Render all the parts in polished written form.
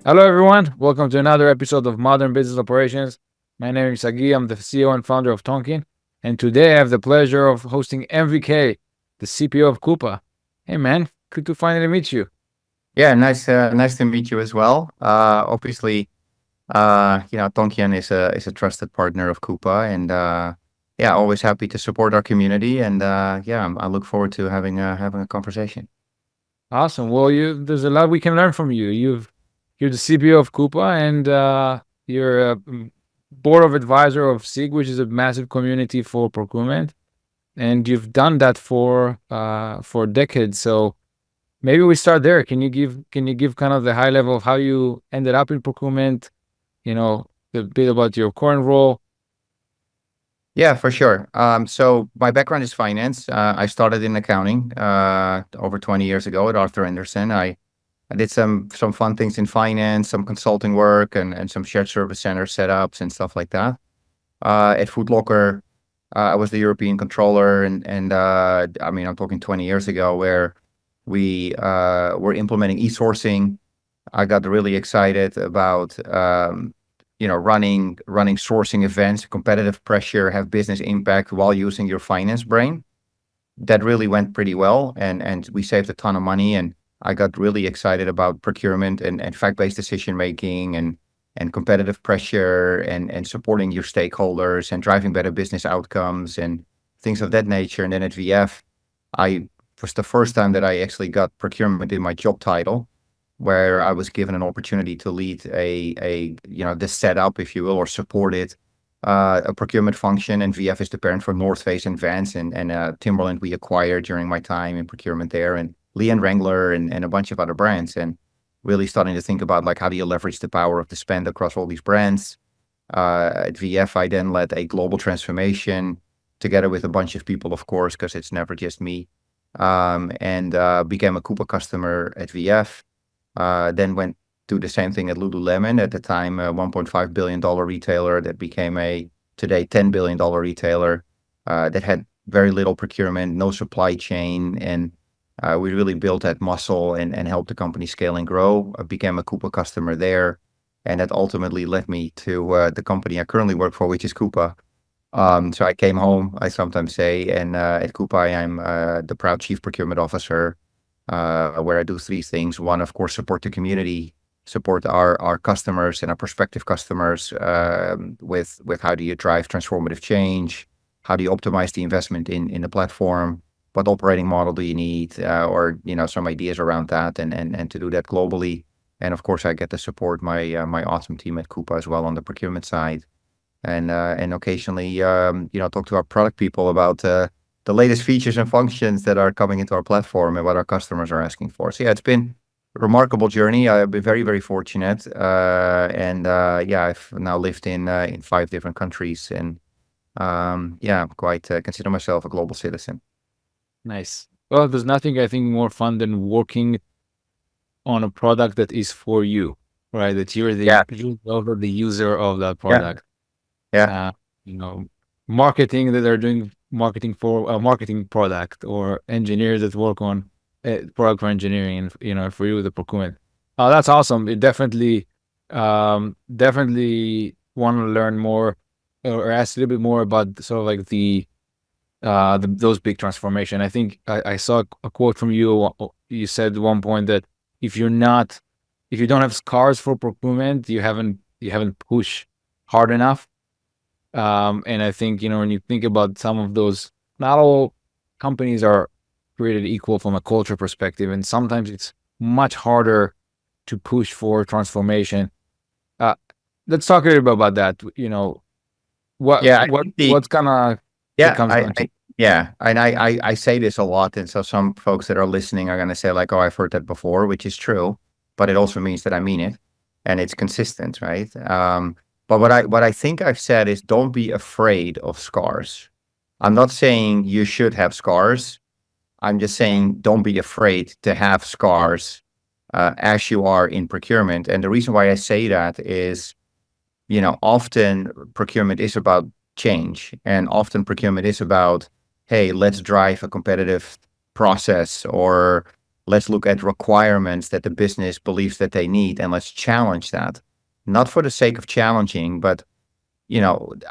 Hello, everyone. Welcome to another episode of Modern Business Operations. My name is Sagi. I'm the CEO and founder of Tonkean. And today I have the pleasure of hosting MVK, the CPO of Coupa. Hey, man. Good to finally meet you. Yeah, nice to meet you as well. Obviously, Tonkean is a trusted partner of Coupa, and yeah, always happy to support our community. And I look forward to having a conversation. Awesome. Well, there's a lot we can learn from you. You're the CPO of Coupa, and you're a board of advisor of SIG, which is a massive community for procurement. And you've done that for decades. So maybe we start there. Can you give kind of the high level of how you ended up in procurement? A bit about your current role. Yeah, for sure. So my background is finance. I started in accounting over 20 years ago at Arthur Andersen. I did some fun things in finance, some consulting work, and some shared service center setups and stuff like that. At Foot Locker, I was the European controller, and I mean, I'm talking 20 years ago, where we were implementing e-sourcing. I got really excited about running sourcing events, competitive pressure, have business impact while using your finance brain. That really went pretty well, and we saved a ton of money. And I got really excited about procurement and fact-based decision making and competitive pressure and supporting your stakeholders and driving better business outcomes and things of that nature. And then at VF, I was the first time that I actually got procurement in my job title, where I was given an opportunity to lead the setup, if you will, or support it, a procurement function. And VF is the parent for North Face and Vans and Timberland we acquired during my time in procurement there, and Lee and Wrangler and a bunch of other brands. And really starting to think about, like, how do you leverage the power of the spend across all these brands. At VF, I then led a global transformation together with a bunch of people, of course, because it's never just me, and became a Coupa customer at VF. Then went to the same thing at Lululemon, at the time a $1.5 billion retailer that became a today $10 billion retailer, that had very little procurement, no supply chain, and we really built that muscle and helped the company scale and grow. I became a Coupa customer there, and that ultimately led me to the company I currently work for, which is Coupa. So I came home, I sometimes say, and at Coupa I'm the proud chief procurement officer, where I do three things. One, of course, support the community, support our customers and our prospective customers, with how do you drive transformative change, how do you optimize the investment in the platform, what operating model do you need, or some ideas around that, and to do that globally. And of course, I get to support my awesome team at Coupa as well on the procurement side, and occasionally talk to our product people about the latest features and functions that are coming into our platform and what our customers are asking for. So yeah, it's been a remarkable journey. I've been very, very fortunate, and yeah, I've now lived in 5 different countries, and yeah, quite consider myself a global citizen. Nice. Well, there's nothing I think more fun than working on a product that is for you, right? That you're the Yeah, over the user of that yeah, product. yeah, Uh, you know, marketing that are doing marketing for a marketing product, or engineers that work on product for engineering, and for you the procurement. Oh, that's awesome. It definitely want to learn more, or ask a little bit more about sort of like those big transformation. I think I saw a quote from you. You said at one point that if you're not, if you don't have scars for procurement, you haven't pushed hard enough. And I think, when you think about some of those, not all companies are created equal from a culture perspective, and sometimes it's much harder to push for transformation. Uh, let's talk a little bit about that. What yeah. I what think the what's gonna it Yeah, comes down to. yeah, and I say this a lot, and so some folks that are listening are gonna say, like, "Oh, I've heard that before," which is true, but it also means that I mean it, and it's consistent, right? But what I think I've said is, don't be afraid of scars. I'm not saying you should have scars. I'm just saying, don't be afraid to have scars, as you are in procurement. And the reason why I say that is, often procurement is about change, and often procurement is about, hey, let's drive a competitive process, or let's look at requirements that the business believes that they need, and let's challenge that. Not for the sake of challenging, but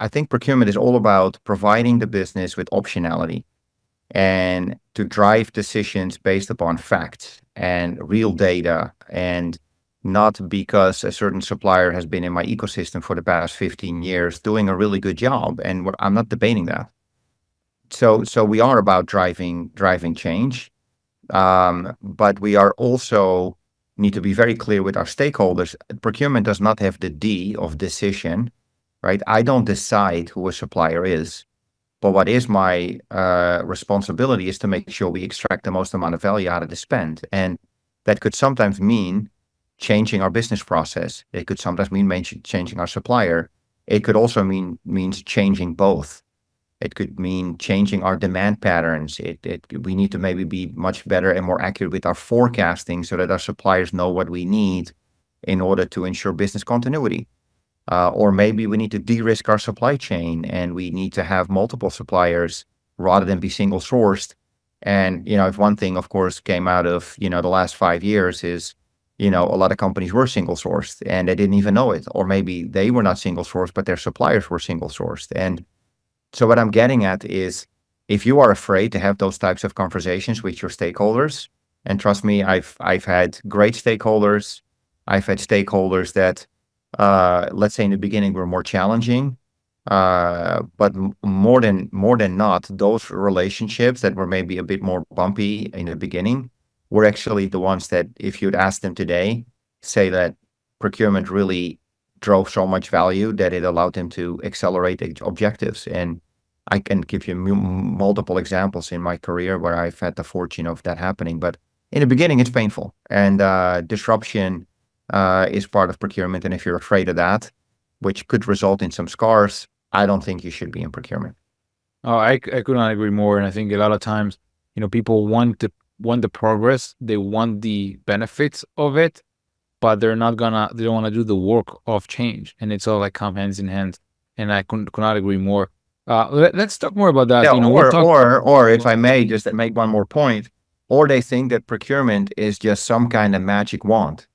I think procurement is all about providing the business with optionality and to drive decisions based upon facts and real data, and not because a certain supplier has been in my ecosystem for the past 15 years doing a really good job. And I'm not debating that. So we are about driving change, but we are also need to be very clear with our stakeholders. Procurement does not have the D of decision, right? I don't decide who a supplier is, but what is my responsibility is to make sure we extract the most amount of value out of the spend. And that could sometimes mean changing our business process. It could sometimes mean changing our supplier. It could also means changing both. It could mean changing our demand patterns. We need to maybe be much better and more accurate with our forecasting so that our suppliers know what we need in order to ensure business continuity. Or maybe we need to de-risk our supply chain and we need to have multiple suppliers rather than be single sourced. And, if one thing, of course, came out of, the last 5 years is, a lot of companies were single sourced and they didn't even know it. Or maybe they were not single sourced, but their suppliers were single sourced. And so what I'm getting at is, if you are afraid to have those types of conversations with your stakeholders, and trust me, I've had great stakeholders. I've had stakeholders that, let's say in the beginning were more challenging, but more than not, those relationships that were maybe a bit more bumpy in the beginning were actually the ones that, if you'd ask them today, say that procurement really drove so much value that it allowed them to accelerate objectives. And I can give you multiple examples in my career where I've had the fortune of that happening. But in the beginning, it's painful, and disruption is part of procurement. And if you're afraid of that, which could result in some scars, I don't think you should be in procurement. Oh, I could not agree more. And I think a lot of times, people want the progress, they want the benefits of it, but they don't want to do the work of change. And it's all like come hands in hand. And I could not agree more. Let's talk more about that. Yeah, We'll talk. or if I may just make one more point, or they think that procurement is just some kind of magic wand.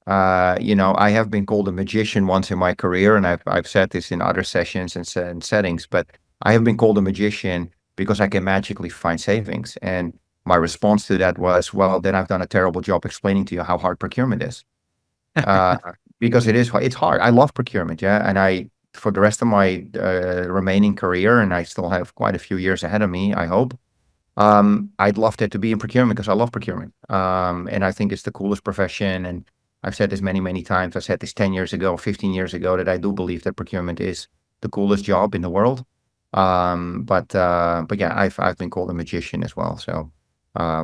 I have been called a magician once in my career, and I've said this in other sessions and settings, but I have been called a magician because I can magically find savings. And my response to that was, well, then I've done a terrible job explaining to you how hard procurement is. Because it's hard. I love procurement, yeah, and for the rest of my remaining career, and I still have quite a few years ahead of me, I hope. I'd love that to be in procurement because I love procurement, and I think it's the coolest profession. And I've said this many, many times. I said this 10 years ago, 15 years ago, that I do believe that procurement is the coolest job in the world. But yeah, I've been called a magician as well. So,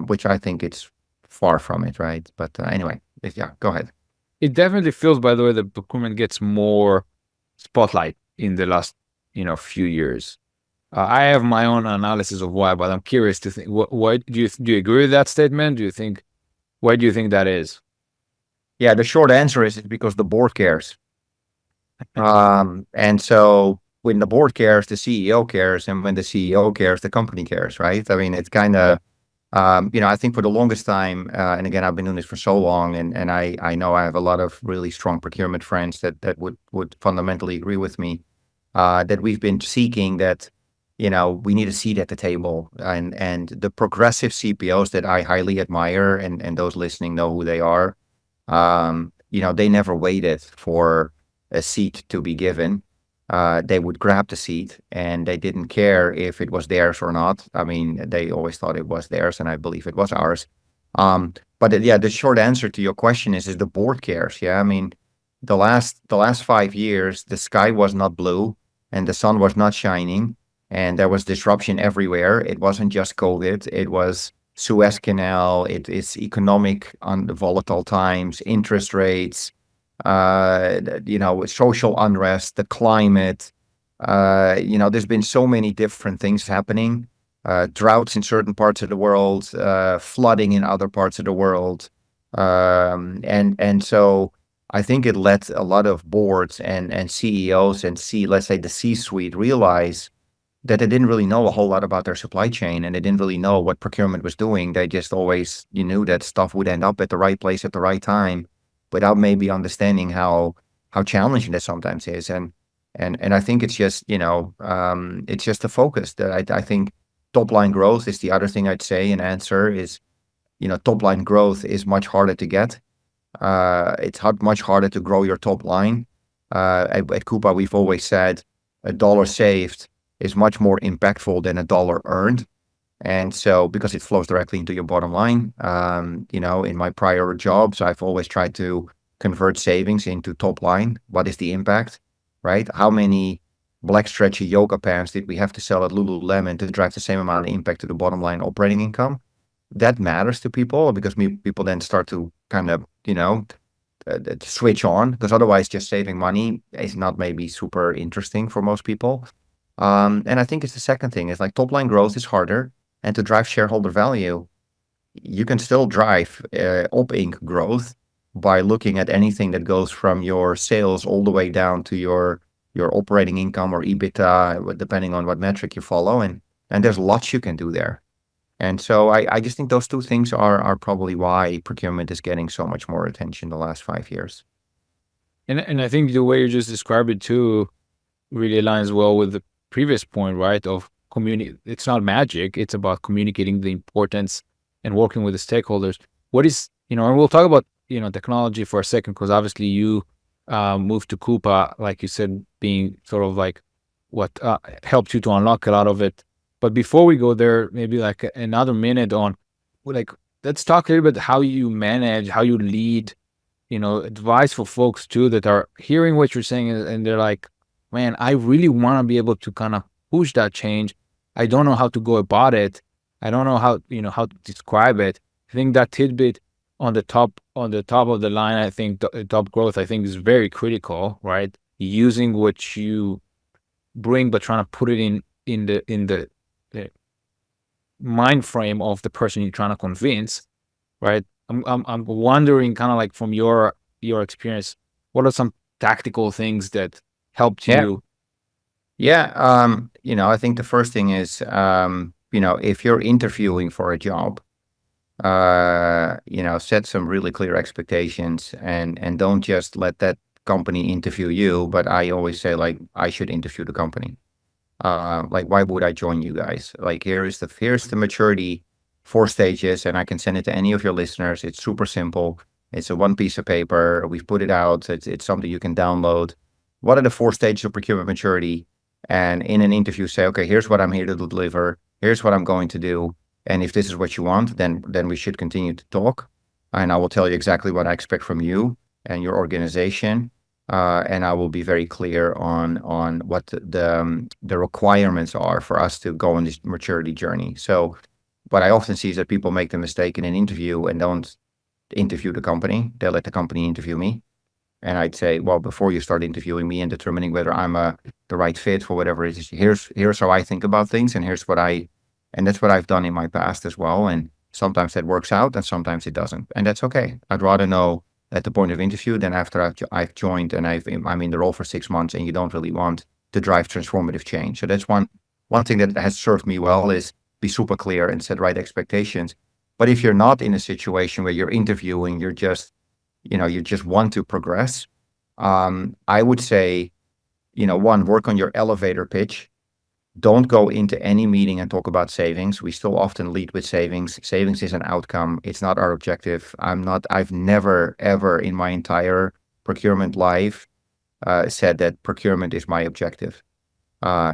which I think it's far from it, right? But anyway, yeah, go ahead. It definitely feels, by the way, that procurement gets more spotlight in the last, few years. I have my own analysis of why, but I'm curious to think. Why do you agree with that statement? Why do you think that is? Yeah, the short answer is it's because the board cares. And so when the board cares, the CEO cares, and when the CEO cares, the company cares, right? I mean, it's kind of, I think for the longest time, and again, I've been doing this for so long, and I know I have a lot of really strong procurement friends that would fundamentally agree with me, that we've been seeking that, we need a seat at the table, and the progressive CPOs that I highly admire, and those listening know who they are. They never waited for a seat to be given. They would grab the seat and they didn't care if it was theirs or not. I mean, they always thought it was theirs, and I believe it was ours. But yeah, the short answer to your question is the board cares. Yeah. I mean, the last 5 years, the sky was not blue and the sun was not shining, and there was disruption everywhere. It wasn't just COVID. It was Suez Canal, it's economic on the volatile times, interest rates, social unrest, the climate. There's been so many different things happening, droughts in certain parts of the world, flooding in other parts of the world. And so I think it let a lot of boards and CEOs and let's say the C-suite realize that they didn't really know a whole lot about their supply chain, and they didn't really know what procurement was doing. They just always, you knew that stuff would end up at the right place at the right time without maybe understanding how challenging that sometimes is. And I think it's just, it's just the focus that I think top line growth is the other thing I'd say and answer is, top line growth is much harder to get. It's much harder to grow your top line. At Coupa, we've always said a dollar saved is much more impactful than a dollar earned. And so, because it flows directly into your bottom line, in my prior jobs, I've always tried to convert savings into top line. What is the impact, right? How many black stretchy yoga pants did we have to sell at Lululemon to drive the same amount of impact to the bottom line operating income? That matters to people because people then start to kind of, switch on, because otherwise just saving money is not maybe super interesting for most people. And I think it's the second thing is like top line growth is harder, and to drive shareholder value, you can still drive op inc growth by looking at anything that goes from your sales all the way down to your operating income or EBITDA, depending on what metric you follow. And there's lots you can do there. And so I just think those two things are probably why procurement is getting so much more attention the last 5 years. And I think the way you just described it too really aligns well with the previous point, right? Of it's not magic. It's about communicating the importance and working with the stakeholders. What is, and we'll talk about, technology for a second, because obviously you moved to Coupa, like you said, being sort of like what helped you to unlock a lot of it. But before we go there, maybe like another minute on, like, let's talk a little bit how you manage, how you lead, advice for folks too that are hearing what you're saying and they're like, man, I really want to be able to kind of push that change. I don't know how to go about it. I don't know how, how to describe it. I think that tidbit on the top of the line, I think top growth, I think is very critical, right? Using what you bring, but trying to put it in the mind frame of the person you're trying to convince, right? I'm wondering, kind of like from your experience, what are some tactical things that helped you? Yeah. I think the first thing is, if you're interviewing for a job, set some really clear expectations and don't just let that company interview you. But I always say, like, I should interview the company. Like, why would I join you guys? Like, here's the maturity 4 stages, and I can send it to any of your listeners. It's super simple. It's a one piece of paper. We've put it out. It's something you can download. What are the 4 stages of procurement maturity? And in an interview, say, okay, here's what I'm here to deliver. Here's what I'm going to do. And if this is what you want, then we should continue to talk. And I will tell you exactly what I expect from you and your organization. And I will be very clear on what the requirements are for us to go on this maturity journey. So what I often see is that people make the mistake in an interview and don't interview the company. They let the company interview me. And I'd say, well, before you start interviewing me and determining whether I'm the right fit for whatever it is, here's how I think about things, and and that's what I've done in my past as well. And sometimes that works out and sometimes it doesn't. And that's okay. I'd rather know at the point of interview than after I've joined and I'm in the role for 6 months and you don't really want to drive transformative change. So that's one thing that has served me well is be super clear and set right expectations. But if you're not in a situation where you're interviewing, you just want to progress, I would say, one, work on your elevator pitch. Don't go into any meeting and talk about savings. We still often lead with savings. Savings is an outcome. It's not our objective. I've never, ever in my entire procurement life said that procurement is my objective.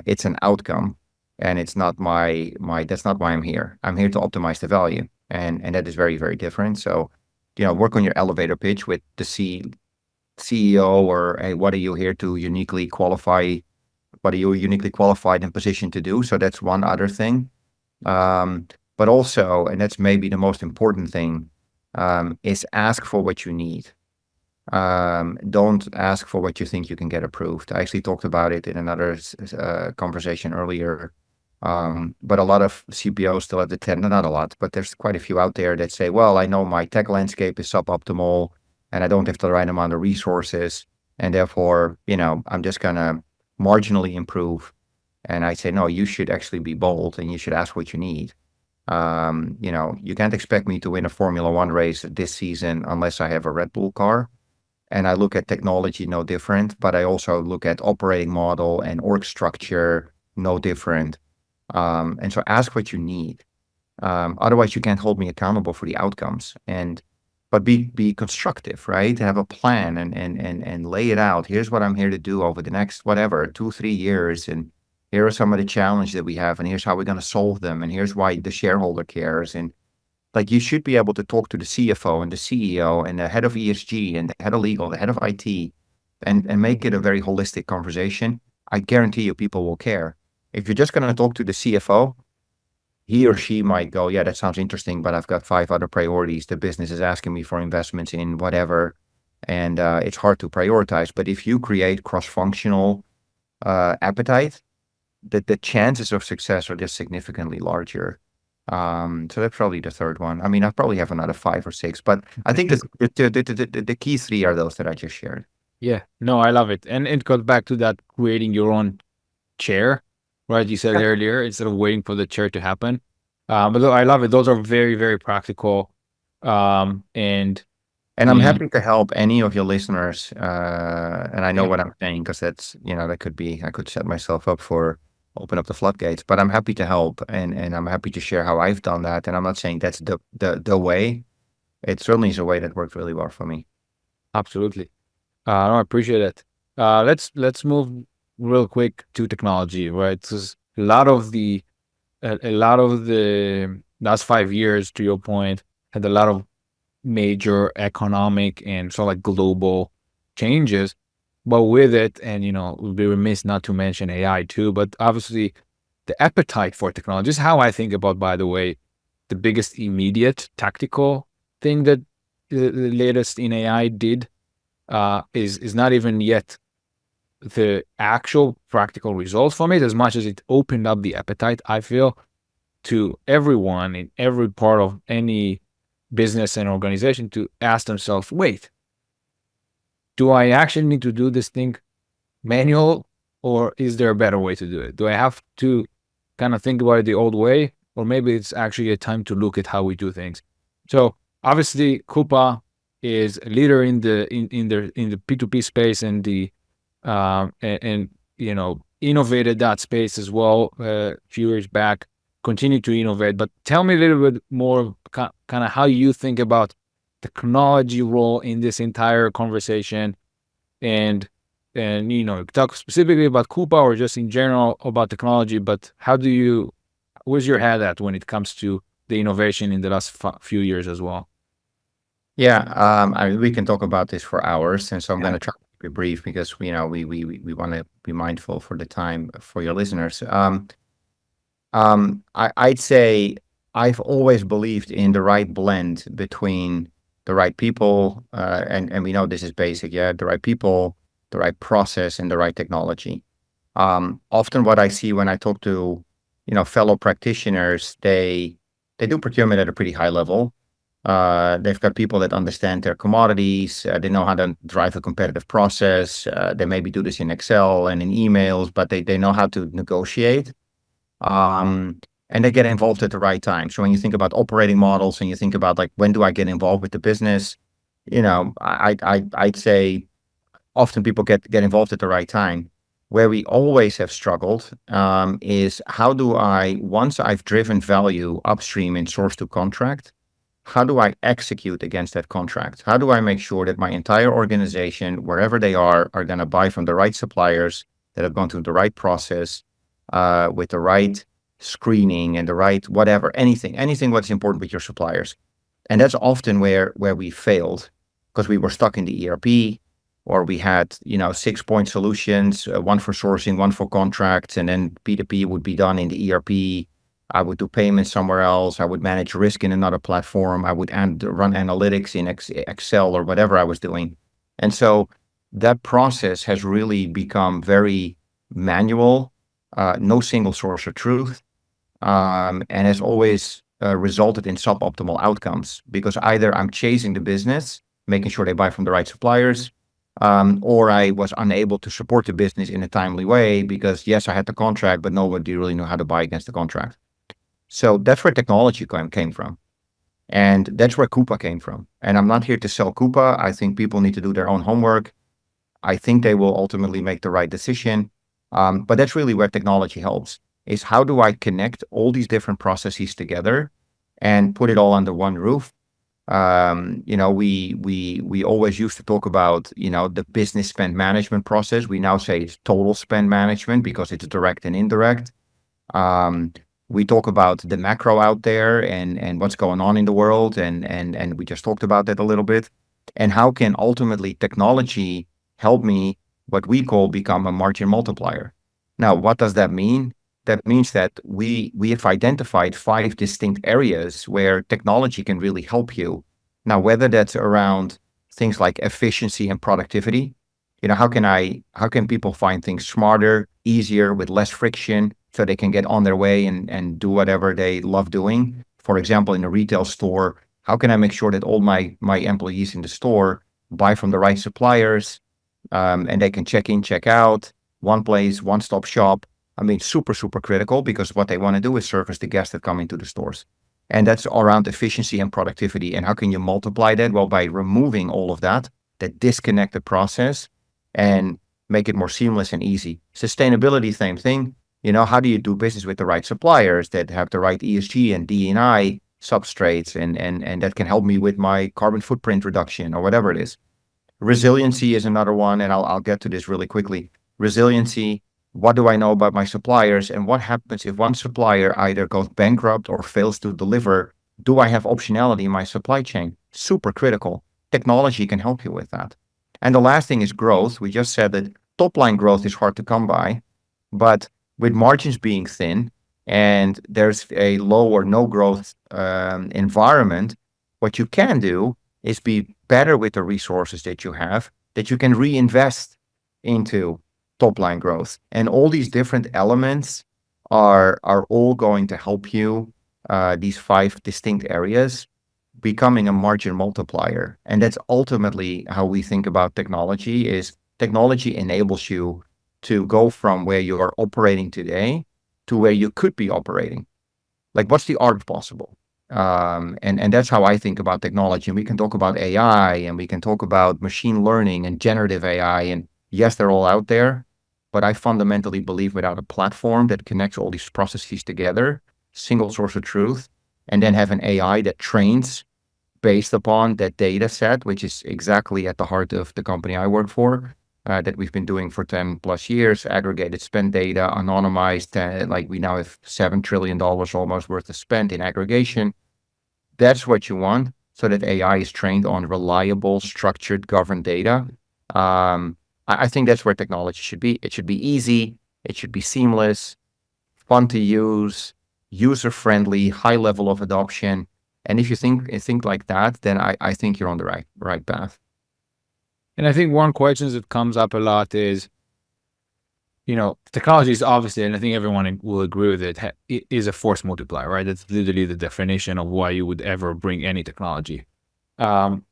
It's an outcome, and it's not that's not why I'm here. I'm here to optimize the value. And that is very, very different. So, work on your elevator pitch with the CEO, or, hey, what are you here to uniquely qualify? What are you uniquely qualified and positioned to do? So that's one other thing. But also, and that's maybe the most important thing, is ask for what you need. Don't ask for what you think you can get approved. I actually talked about it in another conversation earlier. But a lot of CPOs still have the tendency, not a lot, but there's quite a few out there that say, well, I know my tech landscape is suboptimal and I don't have the right amount of resources. And therefore, I'm just going to marginally improve. And I say, no, you should actually be bold and you should ask what you need. You can't expect me to win a Formula One race this season unless I have a Red Bull car. And I look at technology no different, but I also look at operating model and org structure no different. And so ask what you need. Otherwise, you can't hold me accountable for the outcomes. But be constructive, right? Have a plan and lay it out. Here's what I'm here to do over the next whatever 2-3 years, and here are some of the challenges that we have, and here's how we're going to solve them, and here's why the shareholder cares. And like you should be able to talk to the CFO and the CEO and the head of ESG and the head of legal, the head of IT, and make it a very holistic conversation. I guarantee you people will care. If you're just going to talk to the CFO, he or she might go, yeah, that sounds interesting, but I've got 5 other priorities. The business is asking me for investments in whatever, and it's hard to prioritize. But if you create cross-functional appetite, the chances of success are just significantly larger. So that's probably the third one. I mean, I probably have another 5 or 6, but I think the key 3 are those that I just shared. Yeah, no, I love it. And it goes back to that creating your own chair, right? You said earlier, instead of waiting for the chair to happen. But I love it. Those are very, very practical. And I'm happy to help any of your listeners. And I know what I'm saying, because that's, that could be, I could set myself up for open up the floodgates, but I'm happy to help, and I'm happy to share how I've done that. And I'm not saying that's the way. It certainly is a way that worked really well for me. Absolutely. No, I appreciate it. Let's move real quick to technology, right? Because a lot of the last 5 years, to your point, had a lot of major economic and sort of like global changes. But with it, and we'd be remiss not to mention AI too, but obviously the appetite for technology is how I think about, by the way, the biggest immediate tactical thing that the latest in AI did is not even yet the actual practical results from it, as much as it opened up the appetite, I feel, to everyone in every part of any business and organization to ask themselves, wait, do I actually need to do this thing manual, or is there a better way to do it? Do I have to kind of think about it the old way, or maybe it's actually a time to look at how we do things? So obviously Coupa is a leader in the P2P space, and the innovated that space as well a few years back, continue to innovate. But tell me a little bit more kind of how you think about technology role in this entire conversation, and talk specifically about Coupa or just in general about technology, but where's your head at when it comes to the innovation in the last few years as well? Yeah, we can talk about this for hours, and so I'm going to try to be brief, because we want to be mindful for the time for your listeners. I'd say I've always believed in the right blend between the right people, and we know this is basic, the right people, the right process, and the right technology. Often what I see when I talk to, fellow practitioners, they do procurement at a pretty high level. They've got people that understand their commodities. They know how to drive a competitive process. They maybe do this in Excel and in emails, but they know how to negotiate. And they get involved at the right time. So when you think about operating models and you think about, like, when do I get involved with the business, I'd say often people get involved at the right time. Where we always have struggled is, how do I, once I've driven value upstream in source to contract, how do I execute against that contract? How do I make sure that my entire organization, wherever they are going to buy from the right suppliers that have gone through the right process, with the right screening and the right whatever, anything what's important with your suppliers. And that's often where we failed, because we were stuck in the ERP, or we had 6-point solutions, one for sourcing, one for contracts, and then P2P would be done in the ERP. I would do payments somewhere else. I would manage risk in another platform. I would run analytics in Excel or whatever I was doing. And so that process has really become very manual, no single source of truth, and has always resulted in suboptimal outcomes, because either I'm chasing the business, making sure they buy from the right suppliers, or I was unable to support the business in a timely way because, yes, I had the contract, but nobody really knew how to buy against the contract. So that's where technology came from. And that's where Coupa came from. And I'm not here to sell Coupa. I think people need to do their own homework. I think they will ultimately make the right decision. But that's really where technology helps, is how do I connect all these different processes together and put it all under one roof? We always used to talk about, the business spend management process. We now say it's total spend management because it's direct and indirect. We talk about the macro out there and what's going on in the world, and we just talked about that a little bit. And how can ultimately technology help me, what we call, become a margin multiplier? Now, what does that mean? That means that we have identified 5 distinct areas where technology can really help you. Now, whether that's around things like efficiency and productivity, how can people find things smarter, easier, with less friction, so they can get on their way and do whatever they love doing? For example, in a retail store, how can I make sure that all my employees in the store buy from the right suppliers, and they can check in, check out, one place, one-stop shop? I mean, super, super critical, because what they want to do is service the guests that come into the stores. And that's around efficiency and productivity. And how can you multiply that? Well, by removing all of that disconnected process, and make it more seamless and easy. Sustainability, same thing. How do you do business with the right suppliers that have the right ESG and D&I substrates, and that can help me with my carbon footprint reduction or whatever it is. Resiliency is another one, and I'll get to this really quickly. Resiliency, what do I know about my suppliers, and what happens if one supplier either goes bankrupt or fails to deliver? Do I have optionality in my supply chain? Super critical. Technology can help you with that. And the last thing is growth. We just said that top line growth is hard to come by, but with margins being thin and there's a low or no growth environment, what you can do is be better with the resources that you have, that you can reinvest into top line growth. And all these different elements are all going to help you, these 5 distinct areas, becoming a margin multiplier. And that's ultimately how we think about technology. Is technology enables you to go from where you are operating today to where you could be operating. Like, what's the art of possible? And that's how I think about technology. And we can talk about AI, and we can talk about machine learning and generative AI. And yes, they're all out there, but I fundamentally believe without a platform that connects all these processes together, single source of truth, and then have an AI that trains based upon that data set, which is exactly at the heart of the company I work for, that we've been doing for 10 plus years, aggregated spend data, anonymized, like we now have $7 trillion almost worth of spend in aggregation. That's what you want, so that AI is trained on reliable, structured, governed data. I think that's where technology should be. It should be easy. It should be seamless, fun to use, user-friendly, high level of adoption. And if you think like that, then I think you're on the right path. And I think one question that comes up a lot is, technology is obviously, and I think everyone will agree with it, it is a force multiplier, right? That's literally the definition of why you would ever bring any technology. From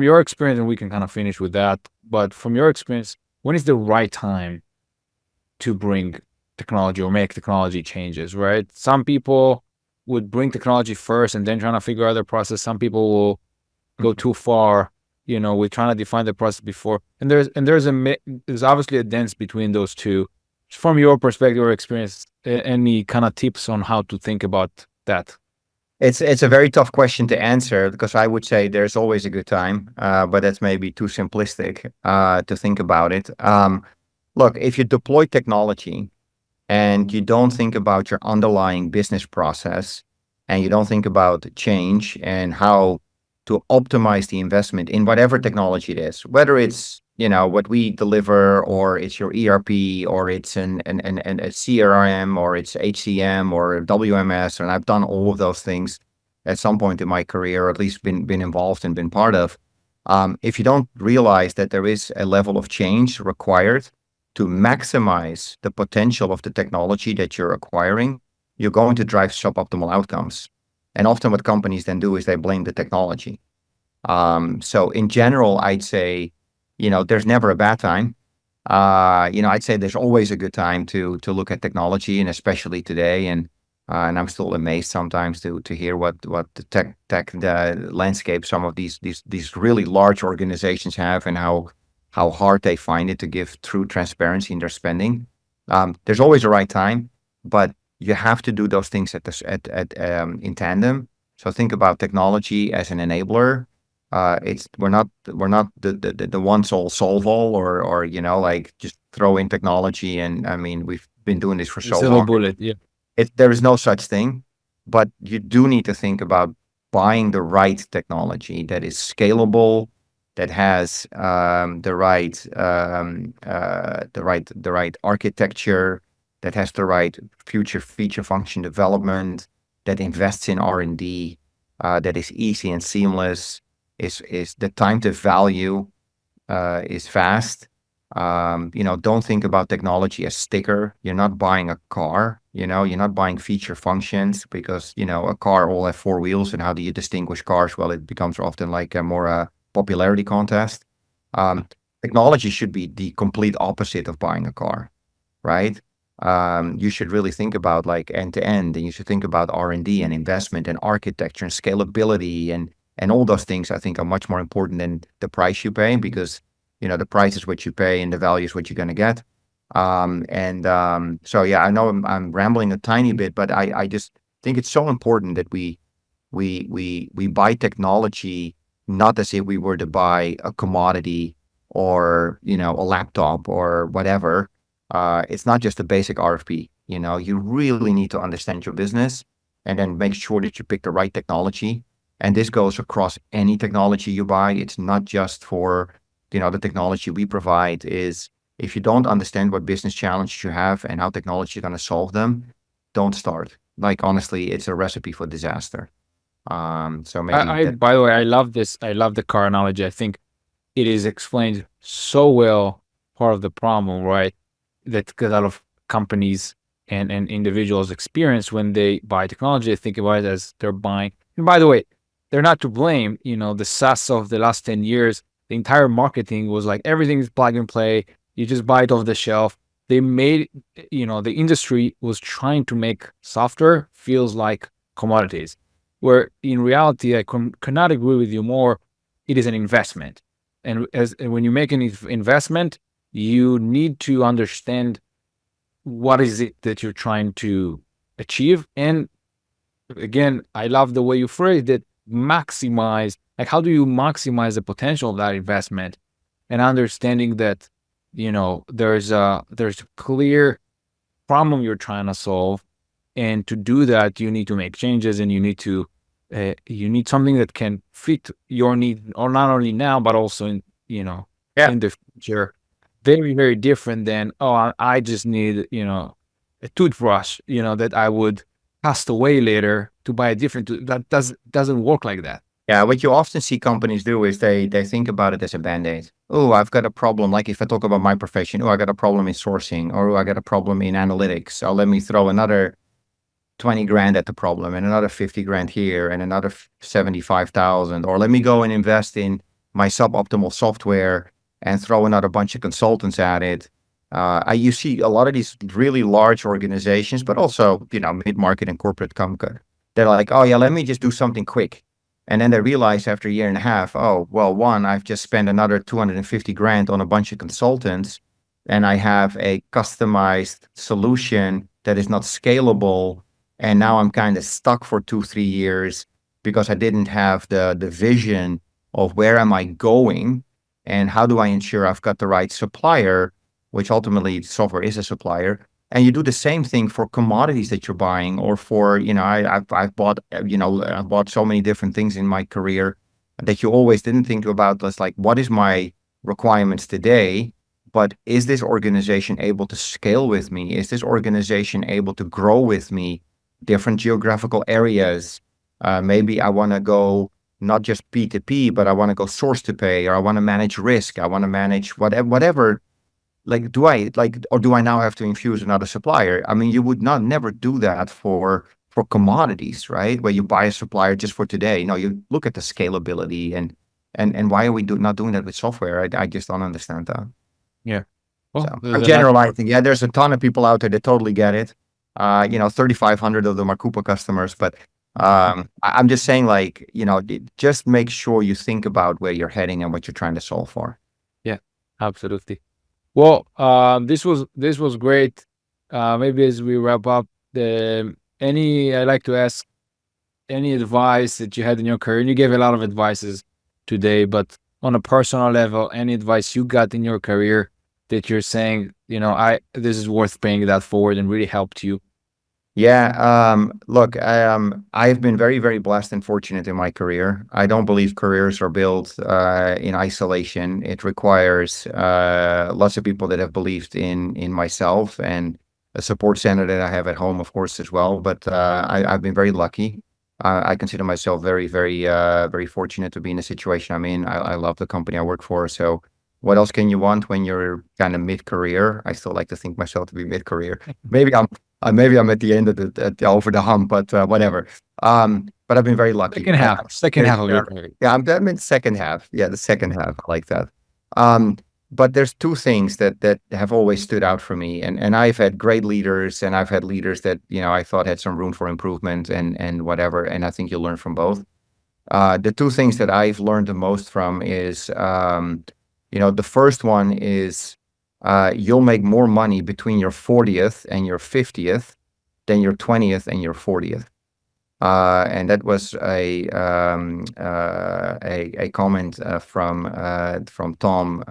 your experience, and we can kind of finish with that, but from your experience, when is the right time to bring technology or make technology changes, right? Some people would bring technology first and then trying to figure out the process. Some people will go too far. We're trying to define the process before, and there's obviously a dance between those two. From your perspective or experience, any kind of tips on how to think about that? It's a very tough question to answer, because I would say there's always a good time, but that's maybe too simplistic to think about it. Look, if you deploy technology and you don't think about your underlying business process, and you don't think about change and how to optimize the investment in whatever technology it is, whether it's what we deliver, or it's your ERP, or it's a CRM, or it's HCM or WMS, and I've done all of those things at some point in my career, or at least been involved and been part of. If you don't realize that there is a level of change required to maximize the potential of the technology that you're acquiring, you're going to drive suboptimal outcomes. And often what companies then do is they blame the technology. So in general, I'd say there's never a bad time. I'd say there's always a good time to look at technology, and especially today. And I'm still amazed sometimes to hear what the tech the landscape some of these really large organizations have, and how hard they find it to give true transparency in their spending. There's always a right time, but you have to do those things in tandem. So think about technology as an enabler. We're not the one solve all, or like just throw in technology. And I mean, we've been doing this for so Silver long. bullet. Yeah. There is no such thing, but you do need to think about buying the right technology that is scalable, that has the right architecture, that has the right future feature function development, that invests in R&D, that is easy and seamless, is the time to value is fast. Don't think about technology as sticker. You're not buying a car, you're not buying feature functions, because, a car will have four wheels, and how do you distinguish cars? Well, it becomes often like a more popularity contest. Technology should be the complete opposite of buying a car, right? You should really think about like end to end, and you should think about R&D and investment and architecture and scalability, and all those things, I think, are much more important than the price you pay, because the price is what you pay and the value is what you're going to get. So yeah, I know I'm rambling a tiny bit, but I just think it's so important that we buy technology not as if we were to buy a commodity, or a laptop or whatever. It's not just a basic RFP. You really need to understand your business, and then make sure that you pick the right technology. And this goes across any technology you buy. It's not just for the technology we provide. Is if you don't understand what business challenges you have and how technology is going to solve them, don't start. Like, honestly, it's a recipe for disaster. So maybe that. By the way, I love this. I love the car analogy. I think it is explained so well part of the problem, right? That a lot of companies and individuals experience when they buy technology. They think about it as they're buying. And by the way, they're not to blame. The SaaS of the last 10 years, the entire marketing was like everything is plug and play. You just buy it off the shelf. They made, the industry was trying to make software feels like commodities, where in reality, I cannot agree with you more. It is an investment. And when you make an investment, you need to understand what is it that you're trying to achieve. And again, I love the way you phrased it, maximize. Like, how do you maximize the potential of that investment, and understanding that, there's a clear problem you're trying to solve. And to do that, you need to make changes, and you need something that can fit your need, or not only now, but also in Yeah. in the future. Very, very different than, I just need, a toothbrush, that I would cast away later to buy a different that doesn't work like that. Yeah, what you often see companies do is they think about it as a band-aid. Oh, I've got a problem. Like, if I talk about my profession, I got a problem in sourcing, or I got a problem in analytics. So let me throw another 20 grand at the problem, and another 50 grand here, and another 75,000. Or let me go and invest in my suboptimal software and throw another bunch of consultants at it. You see a lot of these really large organizations, but also, mid-market and corporate company. They're like, oh yeah, let me just do something quick. And then they realize after a year and a half, oh, well, one, I've just spent another 250 grand on a bunch of consultants, and I have a customized solution that is not scalable. And now I'm kind of stuck for 2-3 years because I didn't have the vision of where am I going, and how do I ensure I've got the right supplier, which ultimately software is a supplier. And you do the same thing for commodities that you're buying, or for, I've bought, I've bought so many different things in my career that you always didn't think about. That's like, what is my requirements today? But is this organization able to scale with me? Is this organization able to grow with me? Different geographical areas. Maybe I want to go not just P2P, but I want to go source to pay, or I want to manage risk. I want to manage whatever. Like, do I now have to infuse another supplier? I mean, you would never do that for commodities, right? Where you buy a supplier just for today. No, you look at the scalability, And why are we not doing that with software? I just don't understand that. Yeah. So Well, I'm that generalizing. Yeah, there's a ton of people out there that totally get it. 3,500 of them are Coupa customers, but I'm just saying, like, just make sure you think about where you're heading and what you're trying to solve for. yeah, absolutely. Well, this was great. Maybe as we wrap up, I like to ask any advice that you had in your career. And you gave a lot of advices today, but on a personal level, any advice you got in your career that you're saying, this is worth paying that forward and really helped you. Yeah, look, I've been very, very blessed and fortunate in my career. I don't believe careers are built in isolation. It requires lots of people that have believed in myself, and a support center that I have at home, of course, as well. But I've been very lucky. I consider myself very, very, very fortunate to be in the situation I'm in. I love the company I work for. So what else can you want when you're kind of mid-career? I still like to think myself to be mid-career. Maybe I'm at the end of over the hump, but whatever. But I've been very lucky. Second half of Yeah, your career. yeah, I'm in second half. Yeah, the second half, I like that. Um, but there's two things that have always stood out for me, and I've had great leaders, and I've had leaders that I thought had some room for improvement and whatever, and I think you'll learn from both. The two things that I've learned the most from is, the first one is you'll make more money between your 40th and your 50th than your 20th and your 40th. And that was a comment from Tom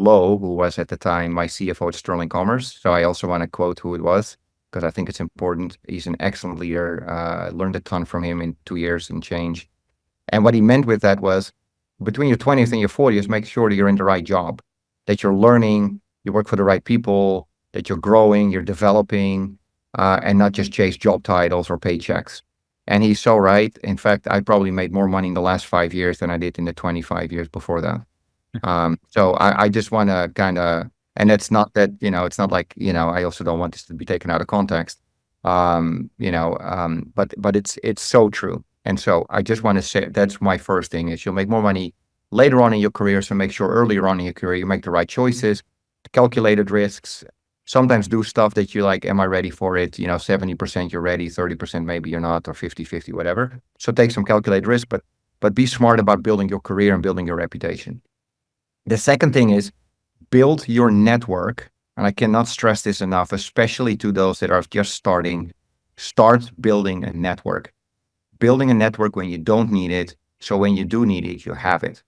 Lowe, who was at the time my CFO at Sterling Commerce. So I also want to quote who it was, because I think it's important. He's an excellent leader. Learned a ton from him in 2 years and change. And what he meant with that was, between your 20th and your 40th, make sure that you're in the right job, that you're learning, you work for the right people, that you're growing, you're developing, and not just chase job titles or paychecks. And he's so right. In fact, I probably made more money in the last 5 years than I did in the 25 years before that. So I just want to kind of, and it's not that, it's not like, I also don't want this to be taken out of context. But it's so true. And so I just want to say, that's my first thing, is you'll make more money later on in your career. So make sure earlier on in your career, you make the right choices, calculated risks, sometimes do stuff that you're like, am I ready for it? 70% you're ready, 30% maybe you're not, or 50-50, whatever. So take some calculated risk, but be smart about building your career and building your reputation. The second thing is build your network. And I cannot stress this enough, especially to those that are just starting. Start building a network. Building a network when you don't need it, so when you do need it, you have it.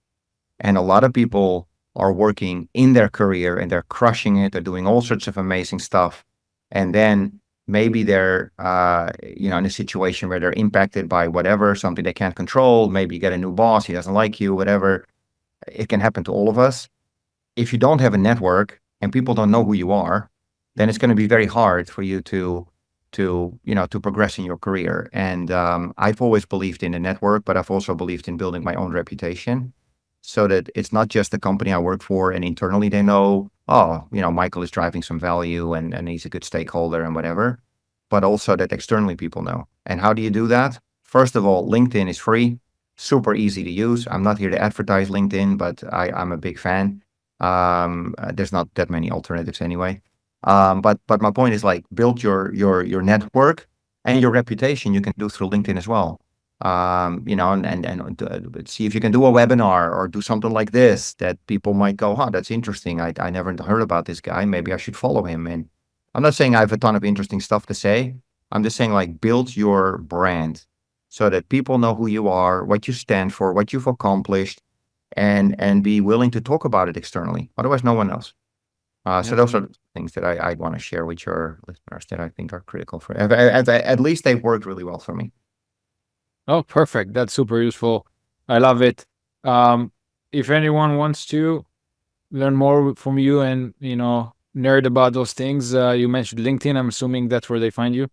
And a lot of people are working in their career and they're crushing it. They're doing all sorts of amazing stuff. And then maybe they're, in a situation where they're impacted by whatever, something they can't control. Maybe you get a new boss, he doesn't like you, whatever. It can happen to all of us. If you don't have a network and people don't know who you are, then it's going to be very hard for you to progress in your career. And I've always believed in a network, but I've also believed in building my own reputation, so that it's not just the company I work for and internally they know, oh, Michael is driving some value and he's a good stakeholder and whatever, but also that externally people know. And how do you do that? First of all, LinkedIn is free, super easy to use. I'm not here to advertise LinkedIn, but I'm a big fan. There's not that many alternatives anyway. But my point is, like, build your network and your reputation. You can do through LinkedIn as well. And see if you can do a webinar or do something like this that people might go, huh, that's interesting. I never heard about this guy. Maybe I should follow him. And I'm not saying I have a ton of interesting stuff to say. I'm just saying, like, build your brand so that people know who you are, what you stand for, what you've accomplished, and be willing to talk about it externally. Otherwise, no one knows. So those are things that I want to share with your listeners that I think are critical for. At least they've worked really well for me. Oh, perfect. That's super useful. I love it. If anyone wants to learn more from you and, nerd about those things, you mentioned LinkedIn. I'm assuming that's where they find you.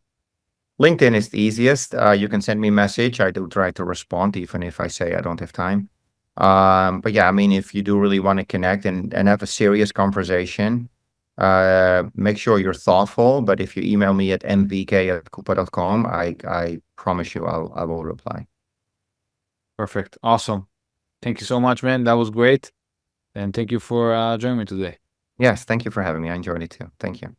LinkedIn is the easiest. You can send me a message. I do try to respond, even if I say I don't have time. But yeah, I mean, if you do really want to connect and have a serious conversation, make sure you're thoughtful. But if you email me at mvk@coupa.com, I promise you I will reply. Perfect. Awesome. Thank you so much, man. That was great. And thank you for joining me today. Yes, thank you for having me. I enjoyed it too. Thank you.